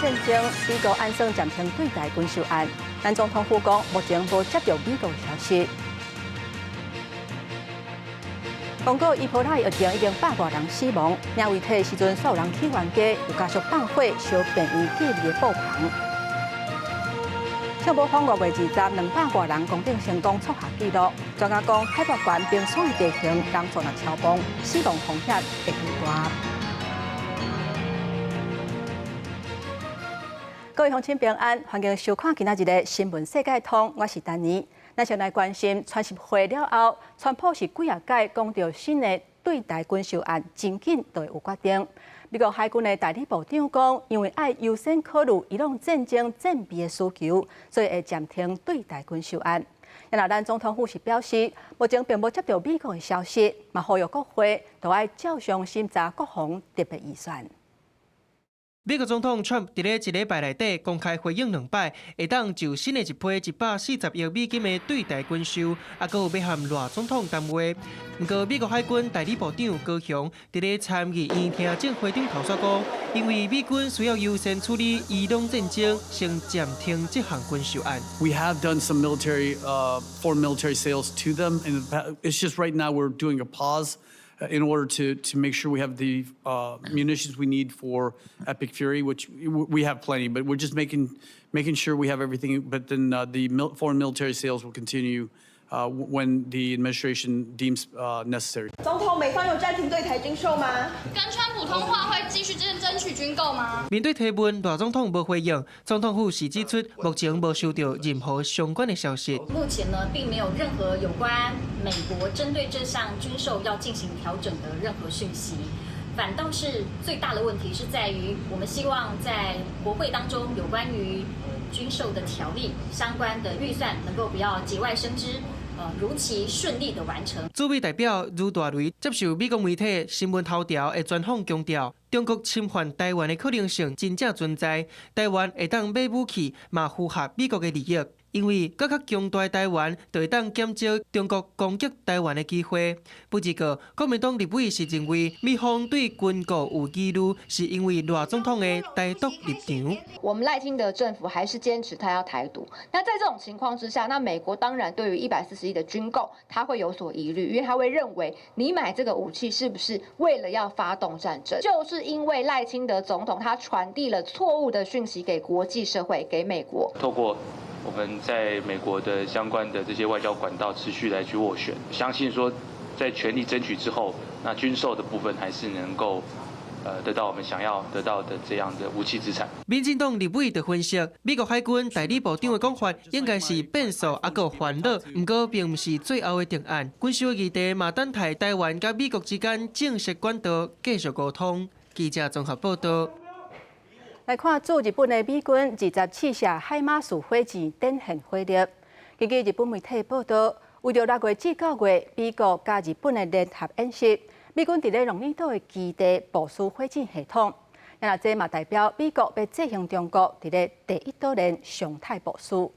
战争，美国按算暂停对台军售案。咱总统府讲，目前无接到美国消息。公告伊波拉疫情已经100多人死亡，领遗体时阵所有人去冤家，有家属放火烧便衣记忆的布棚。消保方5月20，200多人攻顶成功创下纪录。专家讲，海拔高冰爽的地形，人做若超崩，死亡风险会更大。各位乡亲平安，欢迎收看今仔日的新闻世界通，我是丹妮。咱先来关心川习会了后，川普是几啊届讲到新的对台军售案，真紧就会有决定。美国海军的代理部长讲，因为爱优先考虑伊朗战争战备的需求，所以会暂停对台军售案。然后，咱总统府是表示，目前并无接到美国的消息，嘛呼吁国会都要照常审查国防特别预算。美国总统 Trump 伫咧一礼拜内底公开回应2摆，会当就新的一批140亿美金的对台军售，还佫有要和赖总统谈话。不过，美国海军代理部长高雄伫咧参议院听证会顶头说讲，因为美军需要优先处理伊朗战争，先暂停这项军售案。We have done some foreign military sales to them, and it's just right now we're doing a pause. In order to make sure we have the munitions we need for Epic Fury, which we have plenty, but we're just making sure we have everything. But then the foreign military sales will continue when the administration deems necessary. 总统，美方有暂停对台军售吗？跟川普通话会继续争取军购吗？面对提问，赖总统无回应。总统府是指出，目前无收到任何相关的消息。目前呢，并没有任何有关美国针对这项军售要进行调整的任何讯息。反倒是最大的问题是在于，我们希望在国会当中有关于军售的条例相关的预算能够不要节外生枝。如期顺利的完成。驻美代表卢大雷接受美国媒体新闻头条的专访，强调中国侵犯台湾的可能性真正存在，台湾会当买武器，嘛符合美国的利益。因为搁较强大台湾，就会当减少中国攻击台湾的机会。不过，国民党立委是认为美方对军购有疑虑，是因为赖总统的台独立场。我们赖清德政府还是坚持他要台独。那在这种情况之下，那美国当然对于140亿的军购，他会有所疑虑，因为他会认为你买这个武器是不是为了要发动战争？就是因为赖清德总统他传递了错误的讯息给国际社会，给美国。透过我们在美国的相关的这些外交管道持续来去斡旋，相信说在全力争取之后，那军售的部分还是能够得到我们想要得到的这样的武器资产。民进党立委就分析，美国海军代理部长的讲法应该是变数还有烦恼，不过并不是最后的定案。军售议题嘛等待台湾甲美国之间正式管道继续沟通。记者综合报道。来看驻日本的美军20刺下海马斯火箭展现火力。根据日本媒体报道，为着6月至9月美国加日本的联合演习，美军伫咧龙眼岛的基地部署火箭系统。然后这嘛代表美国要制衡中国伫咧第一岛链常态部署。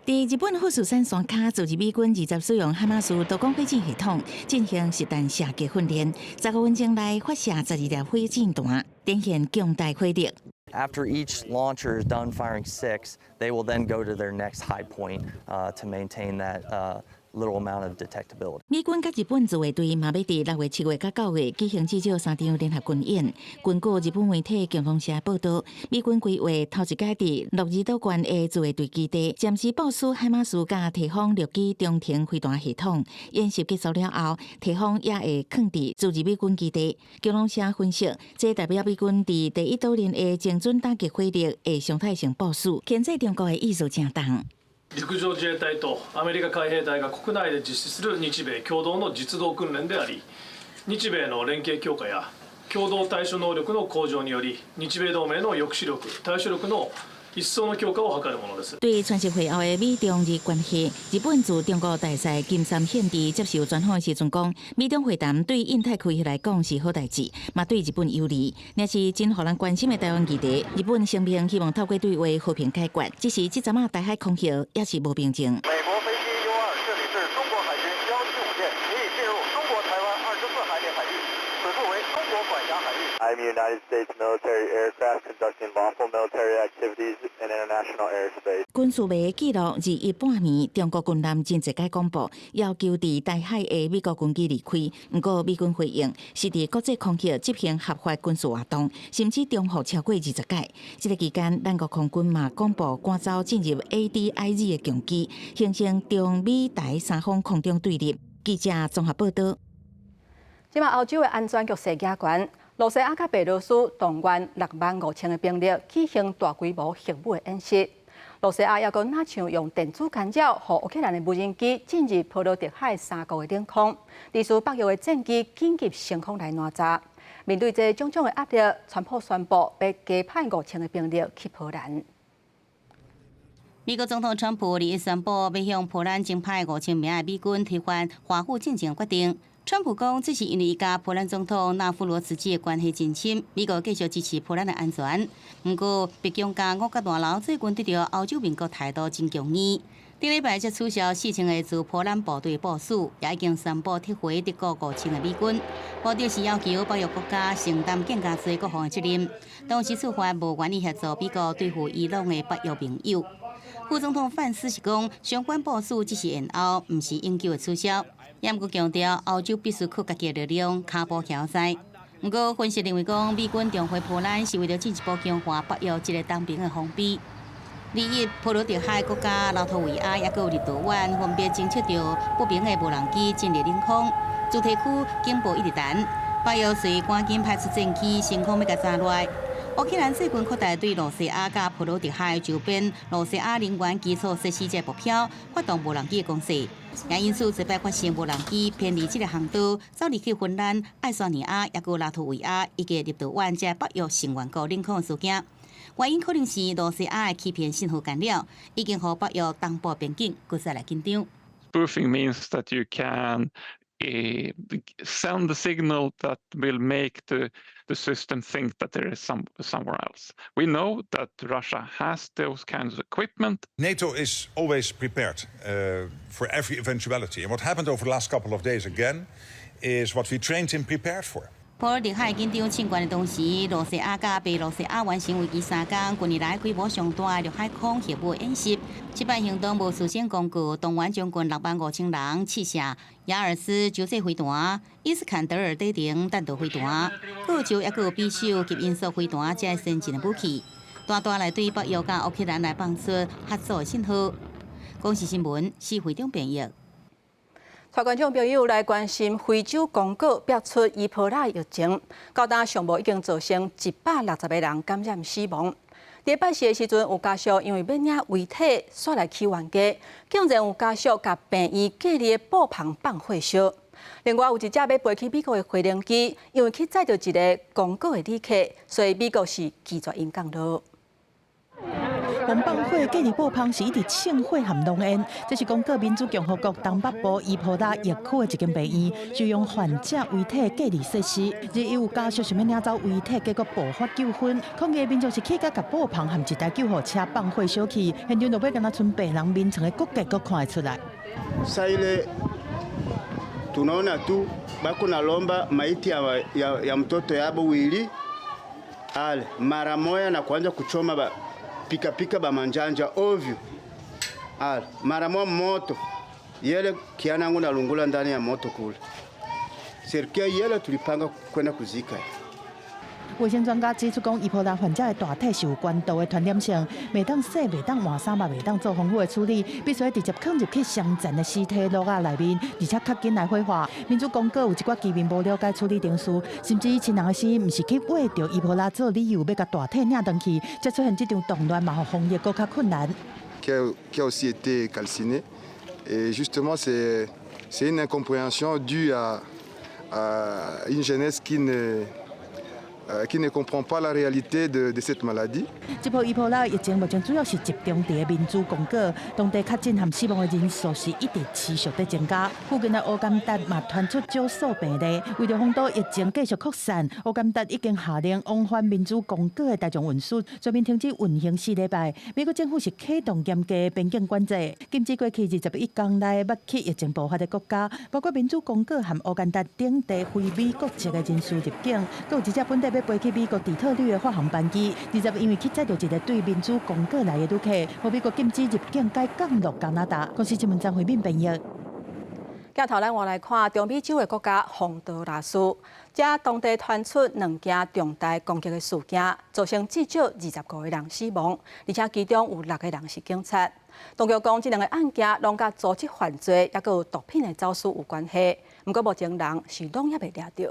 在日本富士山山脚，驻日美军20使用哈马斯多管火箭系统进行实弹射击训练，15分钟内发射12粒火箭弹，展现强大火力。After each launcher is done firing 6, they will then go to their next high point to maintain that little amount of detectability. 美军甲日本自卫队嘛要伫6月、7月、甲9月举行至少3场联合军演。根据日本媒体共同社报道，美军规划头一届伫鹿儿岛县的自卫队基地暂时部署海马斯甲提防陆基中程飞弹系统。演习结束了后，提防也会放伫驻日美军基地。共同社分析，这代表美军伫第一岛链的精准打击火力的常态性部署，牵制中国的意思正重。陸上自衛隊とアメリカ海兵隊が国内で実施する日米共同の実動訓練であり、日米の連携強化や共同対処能力の向上により、日米同盟の抑止力、対処力の一層の強化を図るものです。对川习会后的美中日关系，日本驻中国大使金三宪伫接受专访时阵讲，美中会谈对印太区域来讲是好代志，嘛对日本有利，也是真互人关心的台湾议题。日本声明希望透过对话和平解决，只是这阵台海空袭也是无平静。美国飞机 U-2，这里是中国海军175舰，可以进入中国台湾24海海内海域，此处为中国管辖海域。I'm United States military aircraft conducting lawful military activities in international airspace。军事媒记录21半暝，中国军舰真侪解公布，要求伫台海的美国军机离开。不过美军回应是伫国际空域执行合法军事活动，甚至重复超过20届。这个期间，咱国空军嘛公布赶走进入 ADIZ 的强机，形成中美台三方空中对立。记者综合报道。即马欧洲的安全局势加悬，罗西亚甲白俄罗斯动员65000的兵力举行大规模核武的演习。罗西亚也阁那像用电子干扰，让乌克兰的无人机进入波罗的海3国的领空，历史北约的战机紧急升空来哪吒。面对这种种的压力，川普宣布要加派5000的兵力去波兰。美国总统川普日宣布要向波兰增派5000名的美军推翻华府进程决定。川普讲，这是因为伊甲波兰总统纳夫罗茨基的关系真亲，美国继续支持波兰的安全。不过，北京甲五角大楼最近对着欧洲民国态度真强硬。顶礼拜才取消4000个驻波兰部队部署，也已经宣布撤回德国5000个美军，目的是要求北约国家承担更加多国防的责任，同时处罚无愿意协助美国对付伊朗的北约盟友。副总统范斯是讲，相关部署只是延后，不是永久的取消。也毋过强调，欧洲必须靠家己的力量卡步桥塞。不过，分析认为讲，美军重回波兰是为了进一步强化北约这个当兵的封闭。21波罗的海国家拉脱维亚也有立陶宛分别侦测到不明的无人机进入领空，主题区警报一直弹，北约随赶紧派出战机升空要甲炸落。乌克兰最近扩大对罗西亚甲波罗的海周边罗西亚能源基础设施这目标发动无人机的攻势，也因此，这摆发生无人机偏离这个航道，走入去芬兰、爱沙尼亚、也有拉脱维亚以及立陶宛这北约成员国领空的事件。原因可能是罗西亚的欺骗信号干扰，已经和北约东部边境搁再来紧张。Spoofing means that you can send a signal that will make the system think that there is somewhere else. We know that Russia has those kinds of equipment. NATO is always prepared for every eventuality. And what happened over the last couple of days again is what we trained and prepared for. 波罗的海紧张情况的同时，罗西亚甲白罗西亚完成为期3天，近年来规模上大的陆海空核武演习。这摆行动无事先公告，动员将近65000人试射雅尔斯洲际飞弹、伊斯坎德尔底层弹道飞弹，各州也有匕首及音速飞弹这先进的武器，大大来对北约甲乌克兰来放出合作的信号。公视新闻是会长编译。台观众朋友来关心非洲刚果爆出伊波拉疫情，到今上无已经造成160个人感染死亡。礼拜四的时阵，有家属因为要领遗体煞来去冤家，竟然有家属甲病院隔离的布棚放火烧。另外有一只要飞去美国的飞行机，因为去载到一个刚果的旅客，所以美国是拒绝因降落。红放火隔离布棚是一直庆火含浓烟，这是讲国民主共和国东北部伊波拉疫区的一间病院，就用患者遗体隔离设施。日有家属想要领走遗体，结果爆发纠纷，抗议民众是起甲甲布棚含一台救护车放火烧去，现场就要敢若剩病人面床的骨架，阁看得出来。Tunaona tu bako nalomba maiti ya mtoto yabo wili ale mara moja na kuanza kuchoma pikapika bamanjanja ovyo ale mara moja moto yele kianangu nalungula ndani ya moto kule serikali yele tulipanga kwenda kuzika。卫生专家指出，讲伊波拉患者的大体是有关度的传染性，袂当洗、袂当换衫，嘛袂当做丰富的处理，必须直接放入去伤残的尸体落啊内面，而且较紧来火化。民主公告有一寡居民无了解处理程序，甚至亲人的死毋是去为着伊波拉做理由，要甲大体领回去，才出现这场动乱，嘛互防疫更较困难。Qui a aussi été calciné, et justement c'est une incompréhension due à une jeunesse qui qui ne comprend pas la réalité de cette maladie. 这波伊波拉疫情目前主要是集中伫民主公国，当地确诊和死亡的人数是一直持续在增加。附近的乌干达嘛传出少数病例，为了防堵疫情继续扩散，乌干达已经下令往返民主公国的大众运输全面停止运行4礼拜。美国政府是启动严格的边境管制，禁止过去21天内捌去疫情爆发的国家，包括民主公国和乌干达等地非美国籍的人士入境，还有一只本地要飞去美国底特律的发航班机，20因为去载到一个对民主公国来的旅客，和美国禁止入境，该降落加拿大。公司新闻张惠敏编译。镜头咱我来看中美洲的国家洪都拉斯，这当地传出2件重大攻击的事件，造成至少25个人死亡，而且其中有6个人是警察。当局讲，这2个案件拢甲组织犯罪，也有毒品的走私有关系。不过目前人是拢也未抓到。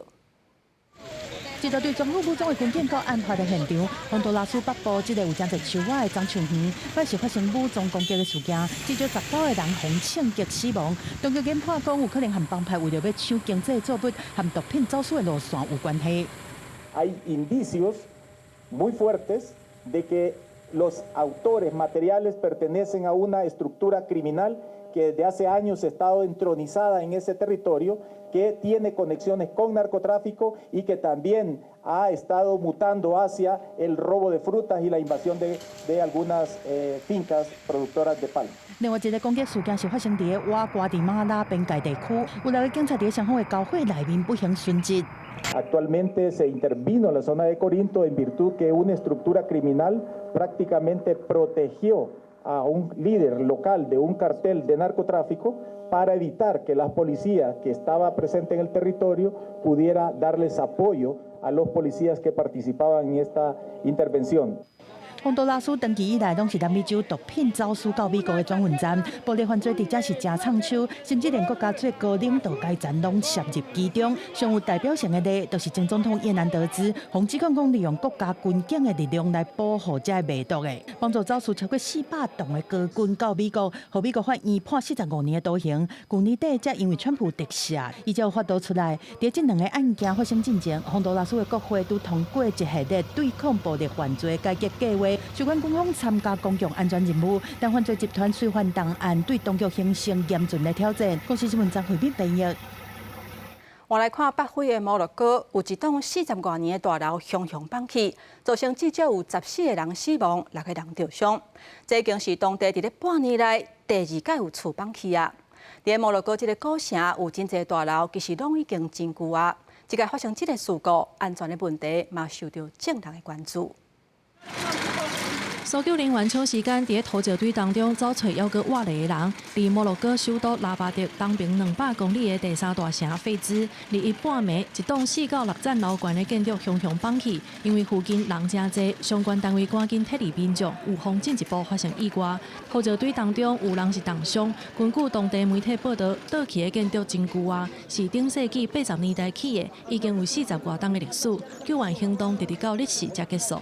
一个对政府武装的军警到案发的现场，洪都拉斯北部这个有真侪树蛙的樟树园，摆是发生武装攻击的事件，至少19个人逢枪击死亡。当局研判讲有可能和帮派为了要抢经济作物和毒品走私的路线有关系。Hay indicios muy fuertes de que los autores materiales pertenecen a una estructura criminal que desde hace años ha estado entronizada en ese territorio, que tiene conexiones con narcotráfico y que también ha estado mutando hacia el robo de frutas y la invasión de algunas fincas productoras de palma. 另外一个攻击事件是发生在瓦瓜迪马拉边界地区，有6个警察在双方的交火内面不幸殉职。Actualmente se intervino en la zona de Corinto en virtud que una estructura criminal prácticamente protegió a un líder local de un cartel de narcotráfico para evitar que la policía que estaba presente en el territorio pudiera darles apoyo a los policías que participaban en esta intervención. 洪都拉斯长期以来拢是南美洲毒品走私到美国的转运站，暴力犯罪伫遮是真畅销，甚至连国家最高领导阶层拢涉入其中。上有代表性的例，就是前总统叶南德兹，洪指控讲利用国家军警的力量来保护遮卖毒的，帮助走私超过400吨的高军到美国，和美国法院判45年的徒刑。去年底才因为川普特赦，伊才有发度出来。在这2个案件发生之前，洪都拉斯的国会都通过一系列对抗暴力犯罪改革计划。有关军方参加公共安全任务，但犯罪集团随犯档案对当局形成严峻的挑战。公司新闻张惠敏编译。我来看北非的摩洛哥，有一栋40多年的大楼熊熊放起，造成至少有14个人死亡，6个人受伤。这已经是当地伫咧半年来第2届有厝放起啊！伫摩洛哥这个古城有真侪大楼，其实拢已经真旧啊。即个发生这个事故，安全的问题嘛受到众人的关注。搜救人员抢时间，伫突击队当中找找犹阁活的人。离摩洛哥首都拉巴德东边200公里的第3大城费兹，日一半暝，一栋4到6层楼高的建筑熊熊放起，因为附近人真多，相关单位赶紧撤离民众，有防进一步发生意外。突击队当中有人是重伤。根据当地媒体报道，倒去的建筑真旧啊，是中世纪80年代起的，已经有40多栋的历史。救援行动直到日时才结束。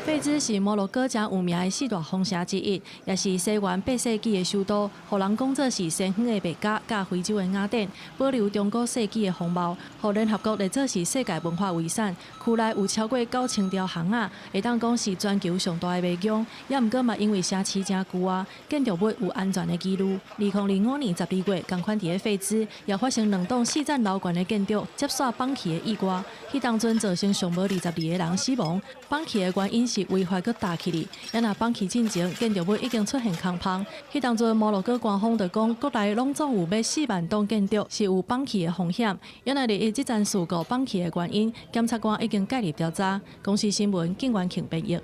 费兹是摩洛哥真有名的4大风城之一，也是西元8世纪的首都。互人讲做是西方的麦加，甲非洲的雅典，保留中古世纪的风貌。互联合国列做是世界文化遗产，区内有超过9000条巷仔，会当讲是全球上大的迷宫。也毋过嘛，因为城市真旧啊，建筑物有安全的记录。2005年12月，同款伫咧费兹也发生2栋4层楼高的建筑接煞放弃的意外，迄当阵造成上无22个人死亡。放弃的原因是违法搁打起哩，也若放弃进前，建筑物已经出现空棚。迄当阵摩洛哥官方就讲，国内拢总有要4万栋建筑是有放弃的风险。原来伫即件事故放弃的原因，检察官已经介入调查。公司新闻景元庆编译。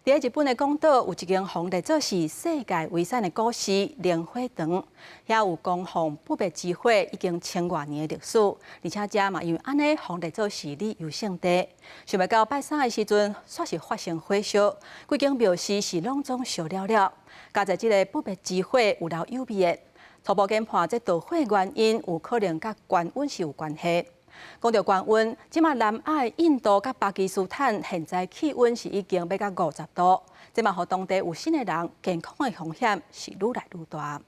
在日本的广岛有一间红列做是世界遗产的古寺莲花堂，遐有供奉不灭之火已经1000多年的历史，而且遮嘛因为安尼红列做是旅游胜地。想不到拜三的时阵，煞是发生火烧，几间庙寺是拢总烧了了。加在这个不灭之火有了有味的，初步研判这导火原因有可能甲高温是有关系。讲到高温，即马南亚印度甲巴基斯坦现在气温是已经要到50度，即嘛，互当地有新的人健康的风险是愈来愈大。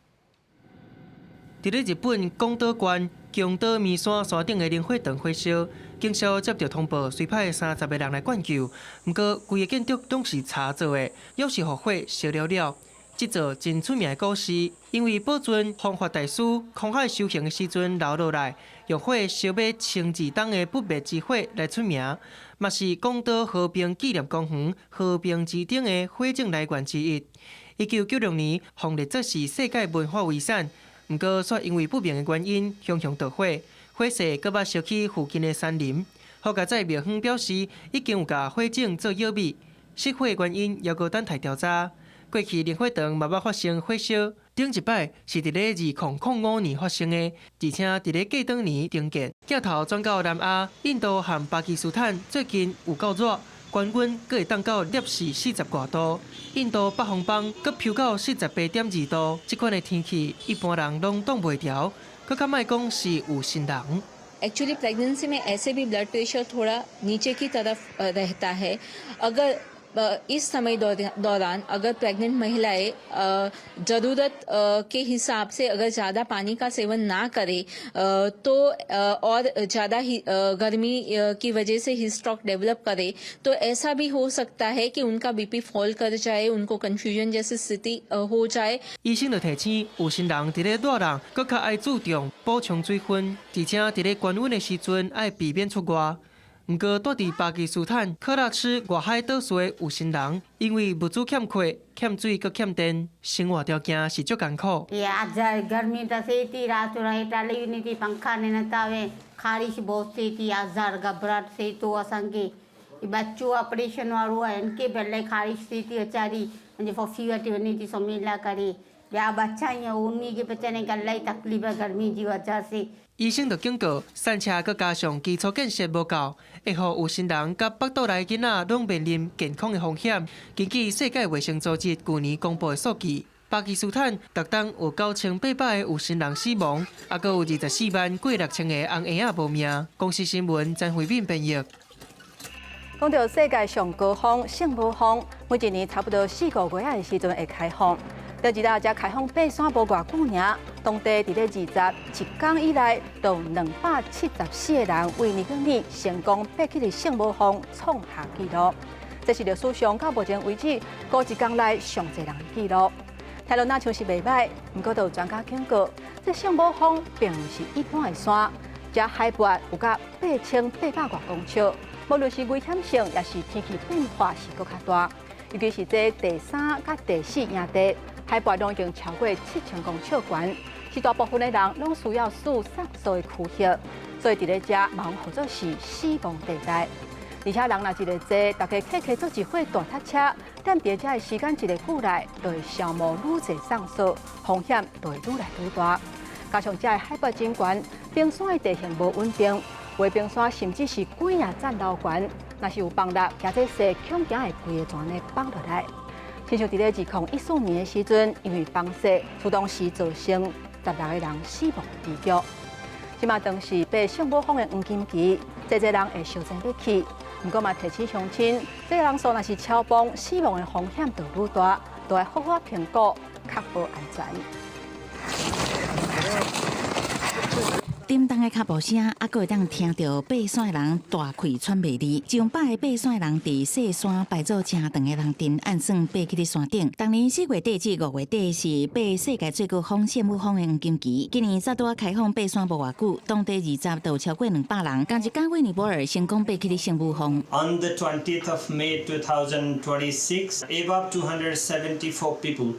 伫咧日本广岛县强岛面山山顶的灵火灯火烧，警消接到通报，随派30个人来灌救。不过，规个建筑拢是柴做的，又是互火烧了了。这座真出名的故事，因为保存方法大师空海修行的时阵留落来，用火烧灭清治党的不灭之火来出名，嘛是广岛和平纪念公园和平之顶的火种来源之一。1996年，奉列作是世界文化遗产，不过却因为不明的原因熊熊导火，火势搁捌烧起附近的山林。福家在庙方表示，已经有甲火种做药米，失火原因还阁等待调查。过去灵火堂嘛捌发生火烧，顶一摆是伫咧2005年发生的，而且伫咧过当年重建。镜头转到南亚，印度和巴基斯坦最近有够热，高温阁会当到摄氏40多度，印度北方邦阁飘到48.2度。这款的天气，一般人拢挡袂调，更较莫讲是有心人。एक्चुअली प्रेगनेंसी में ऐसे भी blood pressure थोड़ा नीचे की तरफ रहता है। अगर इस समय दौरान अगर प्रेग्नेंट महिलाएं ज़रूरत के हिसाब से अगर ज़्यादा पानी का सेवन ना करे तो और ज़्यादा गर्मी की वजह से हीट स्ट्रोक डेवलप करे तो ऐसा भी हो सकता है कि उनका बीपी फॉल कर जाए, उनको कंफ्यूजन जैसी स्थिति हो जाए। 醫生就提醒有心人伫咧熱人，更較愛注重補充水分，而且伫咧高溫的時陣愛避免出外。不過，住伫巴基斯坦克拉吃外海島嶼的有心人，因為物資欠缺、欠水、佮欠電，生活條件是足艱苦。गर्मी दसे थी, रात रहे टाली नहीं थी, पंखा नहीं नता वे, खारिश बहुत सी थी, आजार घबराहट से तो असांखे बच्चों ऑपरेशन वारो है, इनके पहले खारिश सी थी अचारी, मुझे फफी वठी वञी थी समीला करे, ॿिया बच्चा ईअं उन्हीं खे बचने के इलाही तकलीफ़ गर्मी जी वजह से। 醫生就警告，山車佮加上基礎建設無夠，會予有心人佮北島內囡仔攏面臨健康的風險。根據世界衛生組織去年公布的數據，巴基斯坦逐冬有9800個有心人死亡，也佮有24萬過6000個紅嬰仔無命。公視新聞張惠敏編譯。講到世界上高峰聖母峰，每一年差不多4個月的時陣會開放。第二大只開放爬山無偌久爾，當地伫咧21天以來，有274個人為日本成功爬起的聖母峰創下紀錄。這是歷史上到目前為止過一天內上濟人的紀錄。睇落那像是袂歹，不過有專家警告，這聖母峰並不是一般的山，這海拔有甲8800多公尺，無論是危險性，也是天氣變化是佫較大。尤其是這第3甲第4營地。海拔拢已經超過7000公尺懸，是大部分的人攏需要數3數的躯殼，所以伫咧遮忙或者是死亡地帶。而且人若一個坐，大家客做一伙大塞車，踮伫遮的時間一個久內，就會消磨愈濟上素，風險就會愈來愈大。加上遮的海拔真懸，冰山的地形無穩定，有的冰山甚至是幾啊層樓懸，若是有崩落，或者是恐驚會規個全呢崩落來。親像伫咧2014年的時陣，因為崩石，出動時造成16個人死亡悲劇。即馬當時被聖母峰的黃金期，濟人會受盡要去。不過嘛提醒鄉親，這個人數若是超崩，死亡的風險就愈大，都要好好評估，確保安全。叮當的腳步聲，還佫會當聽到爬山的人大氣喘袂離。上百個爬山的人佇細山排做正長的人陣，按算爬去咧山頂。當年4月底至5月底是爬世界最高峰聖母峰的黃金期。今年早拄開放爬山無偌久，當地20都有超過200人。同一天，維尼泊爾成功爬去咧聖母峰。On the 20th of May 2026, above 274 people.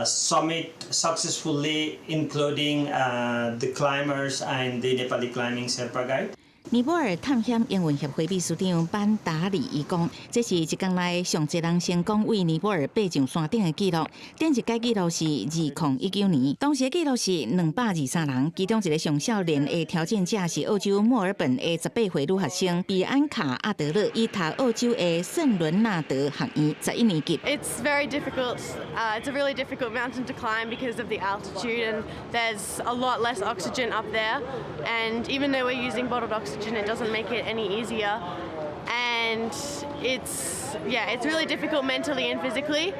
Summit successfully, including the climbers and the Nepali climbing Sherpa guide. 尼泊爾探險英文協會秘書長班達里伊講，這是一天內上濟人成功為尼泊爾爬上山頂的紀錄。頂一屆紀錄是2019年，當時的紀錄是223人，其中一個上少年的挑戰者是澳洲墨爾本的18歲女學生比安卡阿德勒，伊讀澳洲的聖倫納德學院11年級。It's very difficult. It's a really difficult mountain to climb because of the altitude, and there's a lot less oxygen up there. And even though we're using bottled oxygen, it doesn't make it any easier. And it's really difficult mentally and physically.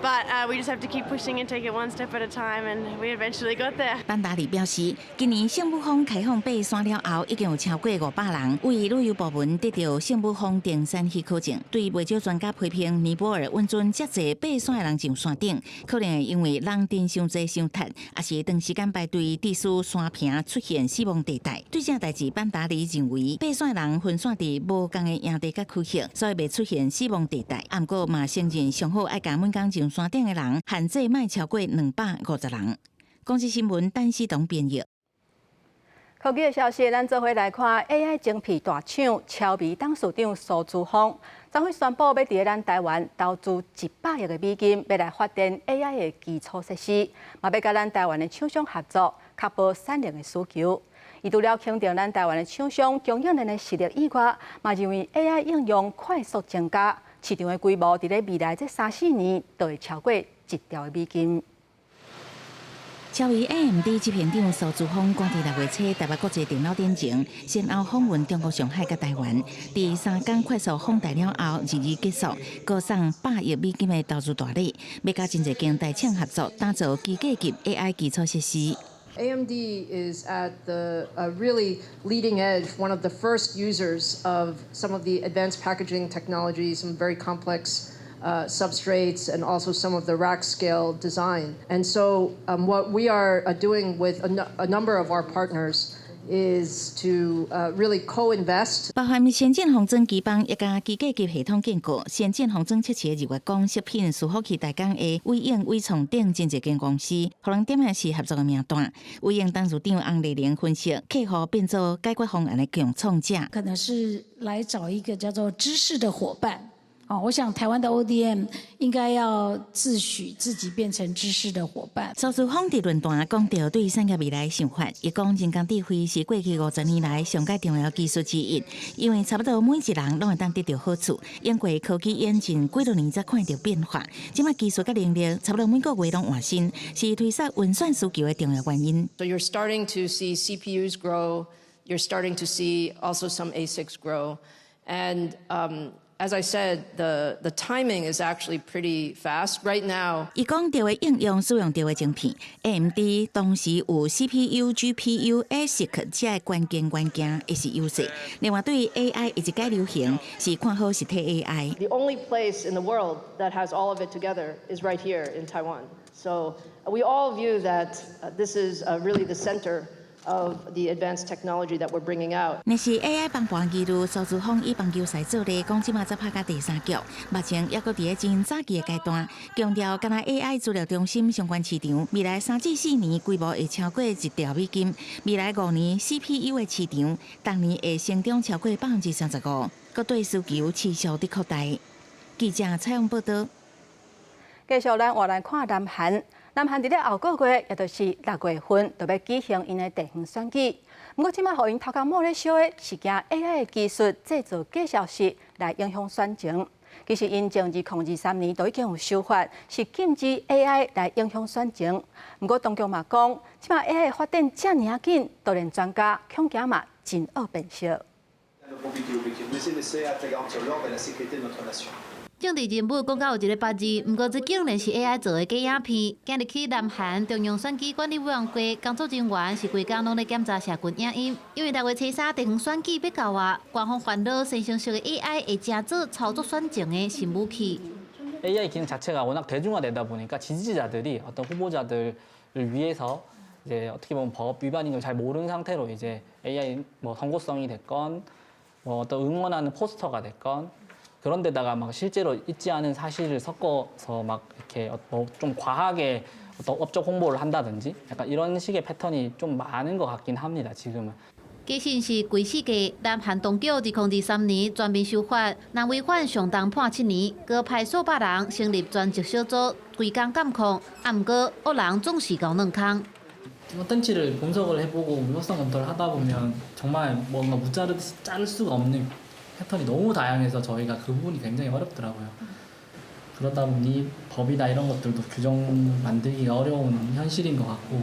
but we just have to keep pushing and take it one step at a time, and we eventually got there. 班达里表示，今年圣母峰开放爬山了后，已经有超过500人为旅游部门得到圣母峰登山许可证。对不少专家批评，尼泊尔温泉遮济爬山的人上山顶，可能会因为人阵伤济伤窒，也是长时间排队致使山坪出现死亡地带。对这代志，班达里认为，爬山的人分散伫无同的营地甲区域，所以未出现死亡地带。不过嘛，承认上好爱甲每工上山顶的人限制莫超过250人。公司新闻陈思彤编译。科技的消息，咱做伙来看 AI 晶片大厂超微董事长苏姿丰，昨天宣布要伫咱台湾投资100亿的美金，要来发展 AI 的基础设施，嘛要甲咱台湾的厂商合作，确保产能的需求。伊除了肯定咱台湾的厂商供应链的实力以外，嘛认为 AI 应用快速增加，市场的规模伫咧未来这3-4年都会超过1兆的美金。超微 AMD 执行长苏姿丰赶伫6月初台北国际电脑展前，先后访问中国上海甲台湾，第3天快速访台了后，日结束，高送100亿美金的投资大礼，要甲真侪间大厂合作，打造机构级 AI 基础设施。AMD is at the really leading edge, one of the first users of some of the advanced packaging technologies, some very complex substrates, and also some of the rack scale design. And so what we are doing with a number of our partners is to really co-invest. 包含先进封装基板，一家机构级系统建构，先进封装测试的日月光食品伺服器大港的伟影伟创等真侪间公司，互人点样是合作的名单。伟影董事长洪丽玲分析，客户变做解决方案的共创者，可能是来找一个叫做知识的伙伴。我想台湾的 ODM 应该要自诩自己变成知识的伙伴。苏姿丰伫论坛讲到对产业未来的想法，伊讲人工智慧是过去50年来上界重要技术之一，因为差不多每一人拢会当得到好处。因过科技演进几多年才看到变化，即卖技术甲能力差不多每个月拢换新，是推测运算需求的重要原因。So you're starting to see CPUs grow. You're starting to see also some ASICs grow, and as I said, the timing is actually pretty fast right now. 伊讲到的应用使用到的晶片 ，AMD 同时有 CPU、GPU、ASIC 这个关键元件也是优势。另外，对于 AI 一直改流行，是看好实体 AI。The only place in the world that has all of it together is right here in Taiwan. So we all view that this is really the center of the advanced technology that we're bringing out. 若是 AI 帮盘技术，苏姿丰以棒球赛做例，讲即马才拍到第3局，目前还阁伫咧真早期的阶段，强调敢若 AI 资料中心相关市场，未来3至4年规模会超过1兆美金，未来5年 CPU 的市场，当年会成长超过35%，阁对需求持续伫扩大。记者采访报道。继续咱话来看南韩。南韩伫咧后个月，也就是6月份，就要举行因的地方选举。不过，即摆互因头壳摸咧烧的是惊 AI 的技术制造假消息来影响选情。其实，因从2023年都已经有修法，是禁止 AI 来影响选情。不过，当局嘛讲，即摆 AI 发展遮尔紧，都连专家恐惊嘛真恶变色。政治人物讲到有一个8字，不过这竟然是 AI 做的假影片。今日去南韩中央选举管理委员会工作人员是规工拢咧检查社群影音，因为6月初3地方选举要到啊，官方烦恼生成式的 AI 会真做操作选情的新武器。AI 기능 자체가 워낙 대중화되다 보니까 지지자들이 어떤 후보자들을 위해서 이제 어떻게 보면 법 위반인 걸 잘 모르는 상태로 이제 AI 뭐 선고성이 됐건 뭐 어떤 응원하는 포스터가 됐건 그런 데다가 막 실제로 있지 않은 사실을 섞어서 막 이렇게 뭐 좀 과하게 어떤 업적 홍보를 한다든지 약간 이런 식의 패턴이 좀 많은 것 같긴 합니다, 지금은. 假信是规世界，南韩当局2023年全面修法，若违反上当判7年，各派数百人成立专职小组，规工监控。不过恶人总是搞软空。 컨텐츠를 분석을 해보고 유효성 검토를 하다 보면 정말 뭔가 자를 수가 없는 패턴이 너무 다양해서 저희가 그 부분이 굉장히 어렵더라고요. 그러다 보니 법이나 이런 것들도 규정 만들기가 어려운 현실인 것 같고.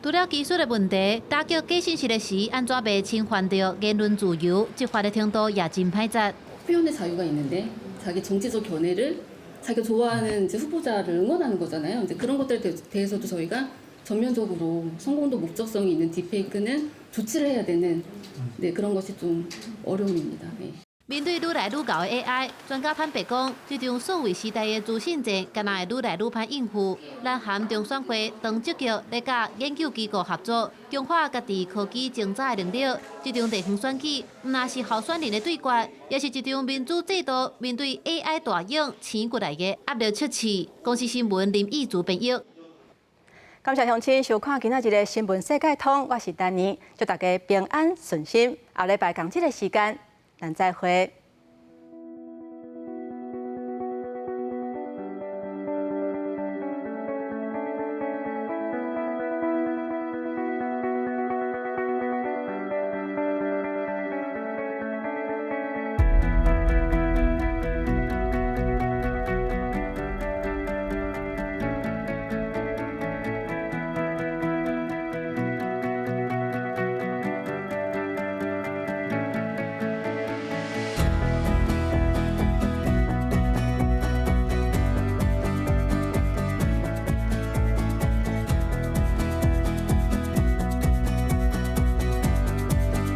除了技术的问题，打击假信息的时，安怎袂侵犯到言论自由？执法的程度也真歹执。 표현의 자유가 있는데 자기 정치적 견해를 자기가 좋아하는 이제 후보자를 응원하는 거잖아요. 이제 그런 것들에 대해서도 저희가 전면적으로 성공도 목적성이 있는 딥페이크는 조치를 해야 되는 그런 것이 좀 어려움입니다. 네. 面对愈来愈高的 AI， 专家判别讲，这种数位时代的资讯战，敢若会愈来愈歹应付。咱含中选会当积极来甲研究机构合作，强化家己科技精查的能力。这场地方选举，毋但是候选人的对决，也是一场民主制度面对 AI 大影醒过来的压力测试。公司新闻林义竹编译。感谢乡亲收看今仔日的新闻世界通，我是丹妮，祝大家平安顺心。下礼拜同这个时间，咱再会。